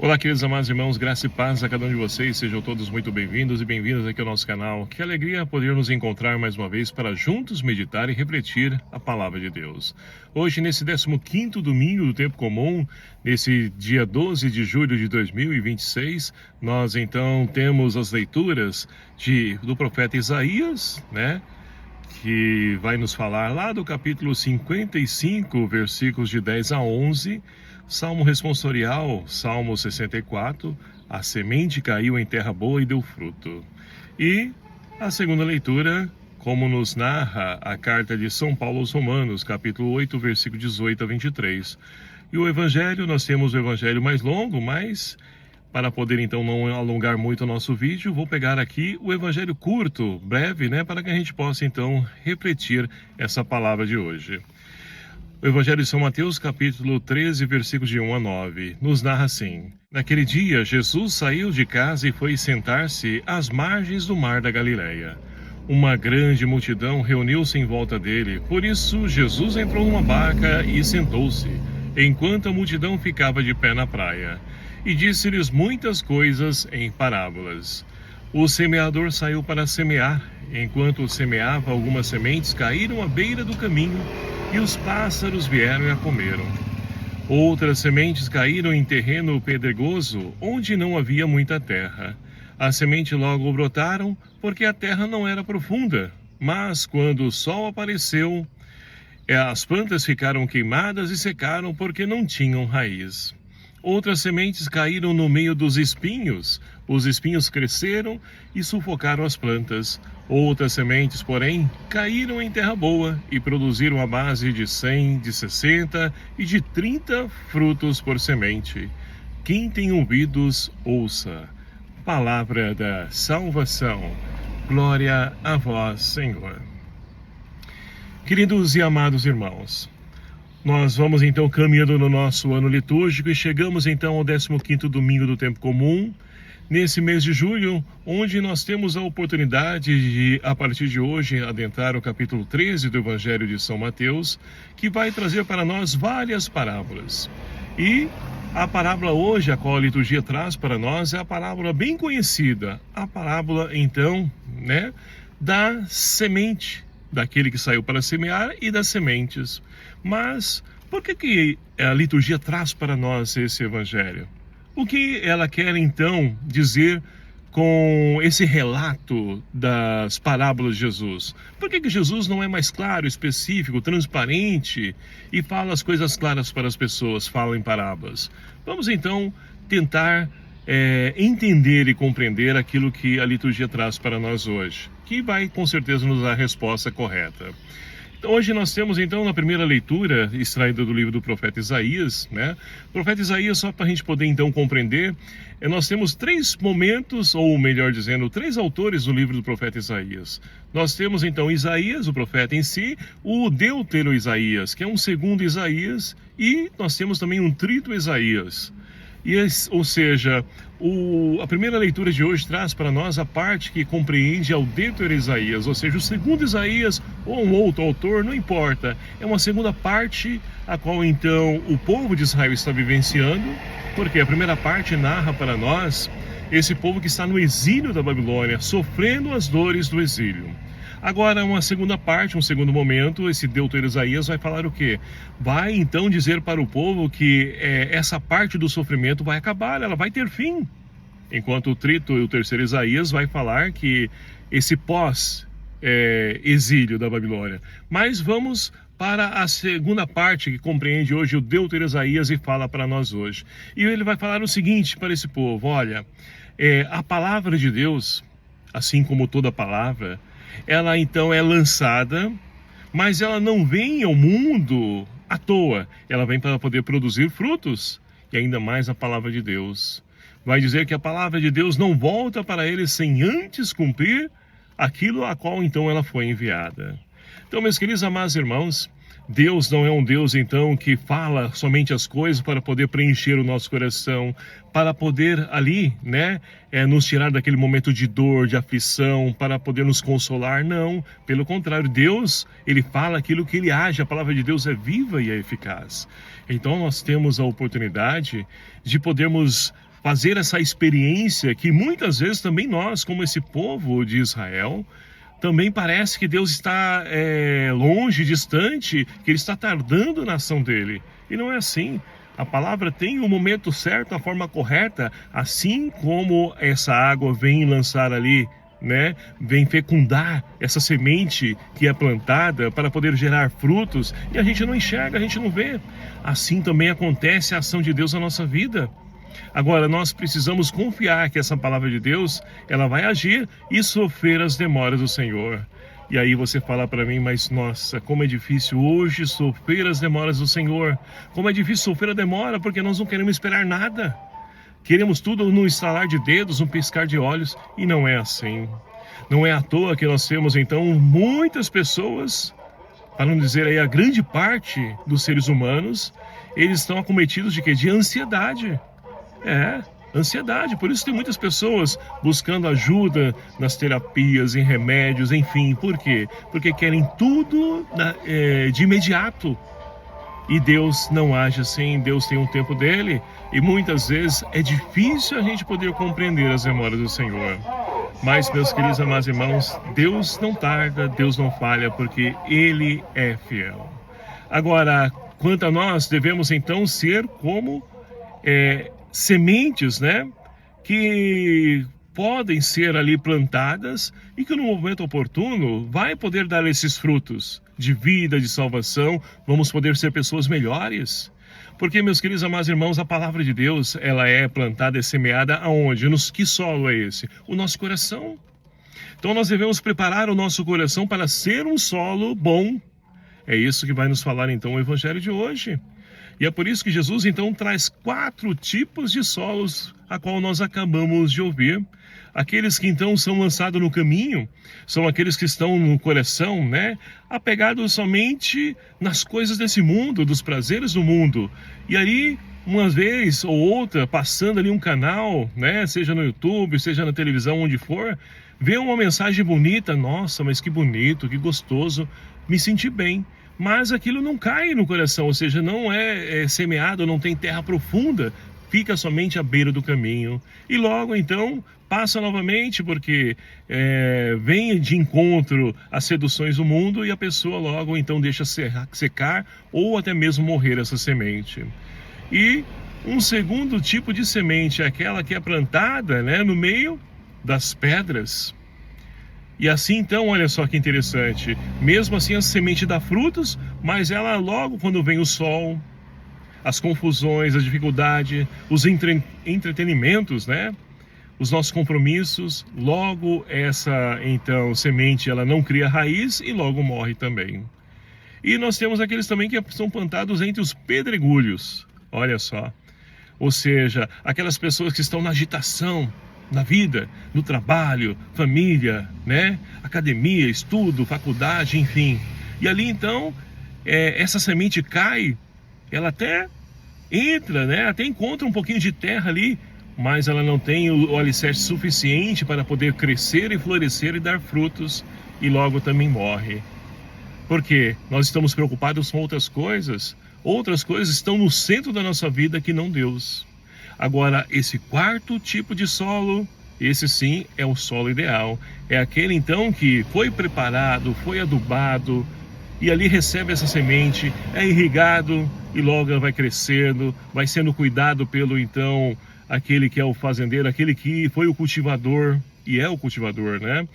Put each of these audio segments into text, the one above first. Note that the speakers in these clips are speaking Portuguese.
Olá, queridos amados irmãos, graça e paz a cada um de vocês, sejam todos muito bem-vindos e bem-vindas aqui ao nosso canal. Que alegria poder nos encontrar mais uma vez para juntos meditar e refletir a Palavra de Deus. Hoje, nesse 15º domingo do tempo comum, nesse dia 12 de julho de 2026, nós então temos as leituras do profeta Isaías, que vai nos falar lá do capítulo 55, versículos de 10 a 11, Salmo responsorial, Salmo 64, a semente caiu em terra boa e deu fruto. E a segunda leitura, como nos narra a carta de São Paulo aos Romanos, capítulo 8, versículo 18 a 23. E o evangelho, nós temos o evangelho mais longo, mas para poder então não alongar muito o nosso vídeo, vou pegar aqui o evangelho curto, breve, para que a gente possa então refletir essa palavra de hoje. O Evangelho de São Mateus, capítulo 13, versículos de 1 a 9, nos narra assim: Naquele dia, Jesus saiu de casa e foi sentar-se às margens do mar da Galileia. Uma grande multidão reuniu-se em volta dele, por isso Jesus entrou numa barca e sentou-se, enquanto a multidão ficava de pé na praia, e disse-lhes muitas coisas em parábolas. O semeador saiu para semear. Enquanto semeava, algumas sementes caíram à beira do caminho, e os pássaros vieram e a comeram. Outras sementes caíram em terreno pedregoso, onde não havia muita terra. As sementes logo brotaram, porque a terra não era profunda. Mas quando o sol apareceu, as plantas ficaram queimadas e secaram, porque não tinham raiz. Outras sementes caíram no meio dos espinhos. Os espinhos cresceram e sufocaram as plantas. Outras sementes, porém, caíram em terra boa e produziram a base de 100, de 60 e de 30 frutos por semente. Quem tem ouvidos, ouça. Palavra da salvação. Glória a vós, Senhor. Queridos e amados irmãos, nós vamos então caminhando no nosso ano litúrgico e chegamos então ao 15º domingo do tempo comum, nesse mês de julho, onde nós temos a oportunidade de, a partir de hoje, adentrar o capítulo 13 do Evangelho de São Mateus, que vai trazer para nós várias parábolas. E a parábola hoje, a qual a liturgia traz para nós, é a parábola bem conhecida, a parábola então, da semente, daquele que saiu para semear e das sementes. Mas por que a liturgia traz para nós esse evangelho? O que ela quer então dizer com esse relato das parábolas de Jesus? Por que Jesus não é mais claro, específico, transparente e fala as coisas claras para as pessoas, fala em parábolas? Vamos então tentar entender e compreender aquilo que a liturgia traz para nós hoje, que vai com certeza nos dar a resposta correta. Hoje nós temos então na primeira leitura, extraída do livro do profeta Isaías, O profeta Isaías, só para a gente poder então compreender, nós temos três momentos, ou melhor dizendo, três autores do livro do profeta Isaías. Nós temos então Isaías, o profeta em si, o Deutero Isaías, que é um segundo Isaías, e nós temos também um trito Isaías. Ou seja, a primeira leitura de hoje traz para nós a parte que compreende ao Deutero Isaías, ou seja, o segundo Isaías ou um outro autor, não importa. É uma segunda parte a qual então o povo de Israel está vivenciando, porque a primeira parte narra para nós esse povo que está no exílio da Babilônia, sofrendo as dores do exílio. Agora, uma segunda parte, um segundo momento, esse Deutero Isaías vai falar o quê? Vai então dizer para o povo que essa parte do sofrimento vai acabar, ela vai ter fim. Enquanto o trito e o terceiro Isaías vai falar que esse pós-exílio da Babilônia. Mas vamos para a segunda parte que compreende hoje o Deutero Isaías e fala para nós hoje. E ele vai falar o seguinte para esse povo: olha, a palavra de Deus, assim como toda palavra, ela então é lançada, mas ela não vem ao mundo à toa. Ela vem para poder produzir frutos, e ainda mais a palavra de Deus. Vai dizer que a palavra de Deus não volta para ele sem antes cumprir aquilo a qual então ela foi enviada. Então, meus queridos amados irmãos, Deus não é um Deus, então, que fala somente as coisas para poder preencher o nosso coração, para poder ali, nos tirar daquele momento de dor, de aflição, para poder nos consolar. Não, pelo contrário, Deus, Ele fala aquilo que Ele age, a palavra de Deus é viva e é eficaz. Então, nós temos a oportunidade de podermos fazer essa experiência que muitas vezes também nós, como esse povo de Israel, também parece que Deus está longe, distante, que Ele está tardando na ação dele. E não é assim. A palavra tem o momento certo, a forma correta, assim como essa água vem lançar ali, né? Vem fecundar essa semente que é plantada para poder gerar frutos, e a gente não enxerga, a gente não vê. Assim também acontece a ação de Deus na nossa vida. Agora, nós precisamos confiar que essa palavra de Deus, ela vai agir e sofrer as demoras do Senhor. E aí você fala para mim, mas nossa, como é difícil hoje sofrer as demoras do Senhor. Como é difícil sofrer a demora, porque nós não queremos esperar nada. Queremos tudo no estalar de dedos, no piscar de olhos, e não é assim. Não é à toa que nós temos, então, muitas pessoas, para não dizer aí a grande parte dos seres humanos, eles estão acometidos de quê? De ansiedade. Ansiedade. Por isso tem muitas pessoas buscando ajuda nas terapias, em remédios, enfim. Por quê? Porque querem tudo de imediato. E Deus não age assim, Deus tem um tempo dele. E muitas vezes é difícil a gente poder compreender as demoras do Senhor. Mas, meus queridos amados irmãos, Deus não tarda, Deus não falha, porque Ele é fiel. Agora, quanto a nós, devemos então ser como sementes, né, que podem ser ali plantadas e que no momento oportuno vai poder dar esses frutos de vida, de salvação. Vamos poder ser pessoas melhores. Porque, meus queridos amados irmãos, a palavra de Deus, ela é plantada e semeada aonde? Que solo é esse? O nosso coração. Então nós devemos preparar o nosso coração para ser um solo bom. É isso que vai nos falar então o Evangelho de hoje. E é por isso que Jesus então traz 4 tipos de solos, a qual nós acabamos de ouvir. Aqueles que então são lançados no caminho, são aqueles que estão no coração, né? Apegados somente nas coisas desse mundo, dos prazeres do mundo. E aí, uma vez ou outra, passando ali um canal, né? Seja no YouTube, seja na televisão, onde for, vê uma mensagem bonita, nossa, mas que bonito, que gostoso, me senti bem. Mas aquilo não cai no coração, ou seja, não é semeado, não tem terra profunda, fica somente à beira do caminho. E logo então passa novamente, porque vem de encontro às seduções do mundo e a pessoa logo então deixa secar ou até mesmo morrer essa semente. E um segundo tipo de semente é aquela que é plantada, né, no meio das pedras. E assim então, olha só que interessante, mesmo assim a semente dá frutos, mas ela logo quando vem o sol, as confusões, a dificuldade, os entretenimentos, né? Os nossos compromissos, logo essa então semente ela não cria raiz e logo morre também. E nós temos aqueles também que são plantados entre os pedregulhos, olha só. Ou seja, aquelas pessoas que estão na agitação, na vida, no trabalho, família, né? Academia, estudo, faculdade, enfim. E ali então, essa semente cai, ela até entra, né? Até encontra um pouquinho de terra ali, mas ela não tem o alicerce suficiente para poder crescer e florescer e dar frutos, e logo também morre. Por quê? Nós estamos preocupados com outras coisas estão no centro da nossa vida que não Deus. Agora, esse 4º tipo de solo, esse sim é o solo ideal. É aquele então que foi preparado, foi adubado, e ali recebe essa semente, é irrigado, e logo ela vai crescendo, vai sendo cuidado pelo então, aquele que é o fazendeiro, aquele que foi o cultivador, e é o cultivador, né?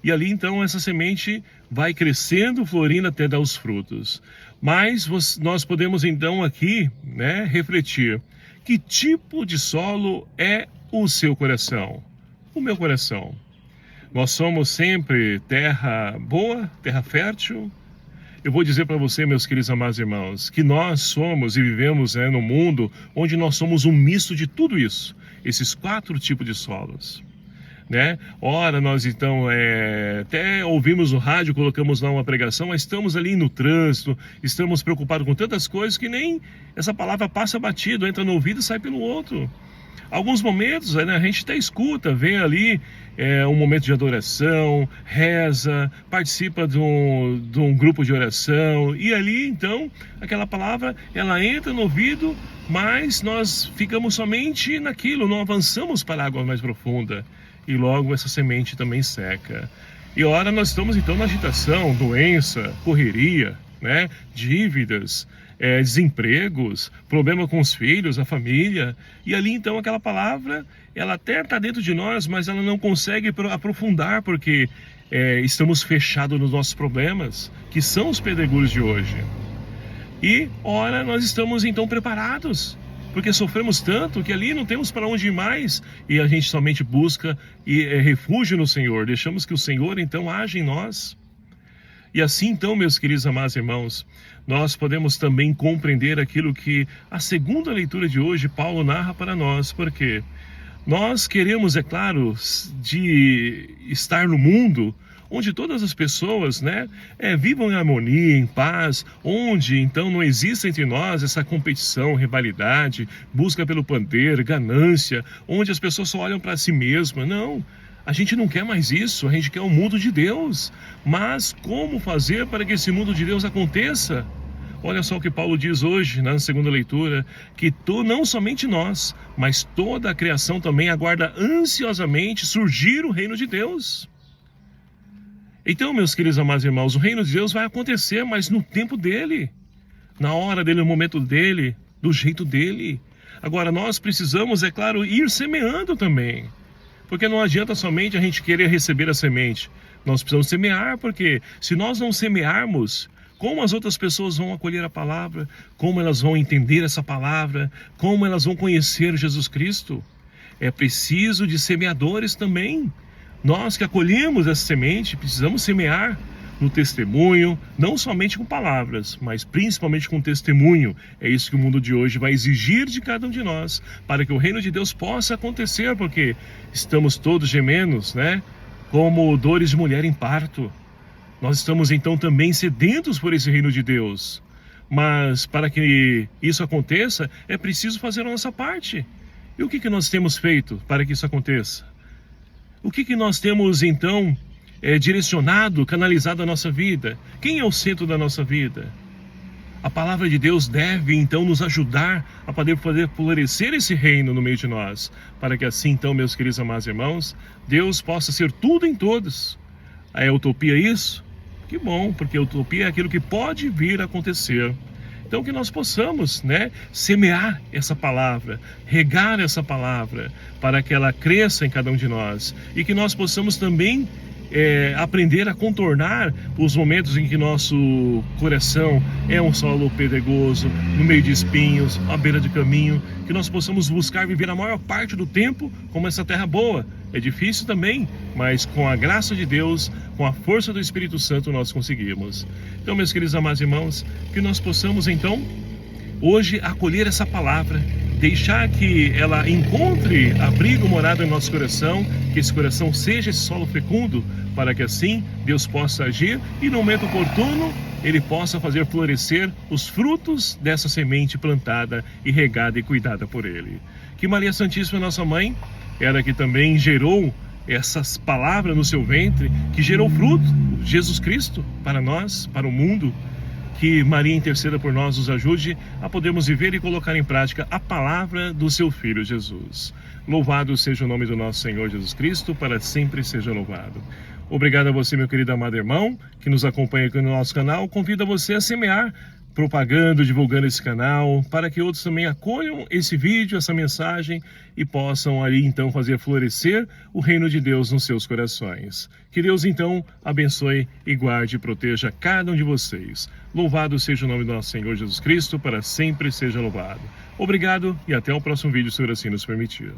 E ali então essa semente vai crescendo, florindo até dar os frutos. Mas nós podemos então aqui, né, refletir. Que tipo de solo é o seu coração? O meu coração. Nós somos sempre terra boa, terra fértil. Eu vou dizer para você, meus queridos amados irmãos, que nós somos e vivemos no mundo onde nós somos um misto de tudo isso. Esses 4 tipos de solos. Né? Ora, nós então até ouvimos no rádio, colocamos lá uma pregação, mas estamos ali no trânsito, estamos preocupados com tantas coisas que nem essa palavra passa batido, entra no ouvido e sai pelo outro. Alguns momentos, né, a gente até escuta, vê ali um momento de adoração, reza, participa de um grupo de oração, e ali então aquela palavra ela entra no ouvido, mas nós ficamos somente naquilo, não avançamos para a água mais profunda, e logo essa semente também seca. E ora nós estamos então na agitação, doença, correria, né, dívidas, desempregos, problema com os filhos, a família, e ali então aquela palavra, ela até está dentro de nós, mas ela não consegue aprofundar, porque estamos fechados nos nossos problemas, que são os pedregulhos de hoje. E ora nós estamos então preparados, porque sofremos tanto que ali não temos para onde ir mais, e a gente somente busca refúgio no Senhor, deixamos que o Senhor então age em nós. E assim então, meus queridos amados irmãos, nós podemos também compreender aquilo que a segunda leitura de hoje Paulo narra para nós, porque nós queremos, é claro, de estar no mundo onde todas as pessoas, né, vivam em harmonia, em paz, onde então não existe entre nós essa competição, rivalidade, busca pelo poder, ganância, onde as pessoas só olham para si mesmas. Não, a gente não quer mais isso, a gente quer o mundo de Deus. Mas como fazer para que esse mundo de Deus aconteça? Olha só o que Paulo diz hoje, na segunda leitura, que não somente nós, mas toda a criação também aguarda ansiosamente surgir o reino de Deus. Então, meus queridos amados irmãos, o reino de Deus vai acontecer, mas no tempo dele, na hora dele, no momento dele, do jeito dele. Agora, nós precisamos, é claro, ir semeando também. Porque não adianta somente a gente querer receber a semente. Nós precisamos semear, porque se nós não semearmos, como as outras pessoas vão acolher a palavra? Como elas vão entender essa palavra? Como elas vão conhecer Jesus Cristo? É preciso de semeadores também. Nós que acolhemos essa semente, precisamos semear no testemunho, não somente com palavras, mas principalmente com testemunho. É isso que o mundo de hoje vai exigir de cada um de nós, para que o reino de Deus possa acontecer, porque estamos todos gemendo, né? Como dores de mulher em parto. Nós estamos então também sedentos por esse reino de Deus. Mas para que isso aconteça, é preciso fazer a nossa parte. E o que nós temos feito para que isso aconteça? O que nós temos então direcionado, canalizado a nossa vida? Quem é o centro da nossa vida? A palavra de Deus deve então nos ajudar a poder fazer florescer esse reino no meio de nós, para que assim então, meus queridos amados irmãos, Deus possa ser tudo em todos. É utopia isso? Que bom, porque a utopia é aquilo que pode vir a acontecer. Então que nós possamos, né, semear essa palavra, regar essa palavra, para que ela cresça em cada um de nós. E que nós possamos também aprender a contornar os momentos em que nosso coração é um solo pedregoso, no meio de espinhos, à beira de caminho. Que nós possamos buscar viver a maior parte do tempo como essa terra boa. É difícil também, mas com a graça de Deus, com a força do Espírito Santo nós conseguimos. Então, meus queridos amados irmãos, que nós possamos então hoje acolher essa palavra, deixar que ela encontre abrigo, morada em nosso coração, que esse coração seja esse solo fecundo, para que assim Deus possa agir e no momento oportuno Ele possa fazer florescer os frutos dessa semente plantada e regada e cuidada por Ele. Que Maria Santíssima, nossa Mãe, ela que também gerou essas palavras no seu ventre, que gerou fruto, Jesus Cristo, para nós, para o mundo. Que Maria interceda por nós, nos ajude a podermos viver e colocar em prática a palavra do seu Filho Jesus. Louvado seja o nome do nosso Senhor Jesus Cristo, para sempre seja louvado. Obrigado a você, meu querido amado irmão, que nos acompanha aqui no nosso canal. Convido a você a semear, propagando, divulgando esse canal, para que outros também acolham esse vídeo, essa mensagem, e possam ali então fazer florescer o reino de Deus nos seus corações. Que Deus então abençoe e guarde e proteja cada um de vocês. Louvado seja o nome do nosso Senhor Jesus Cristo, para sempre seja louvado. Obrigado e até o próximo vídeo, se assim nos permitir.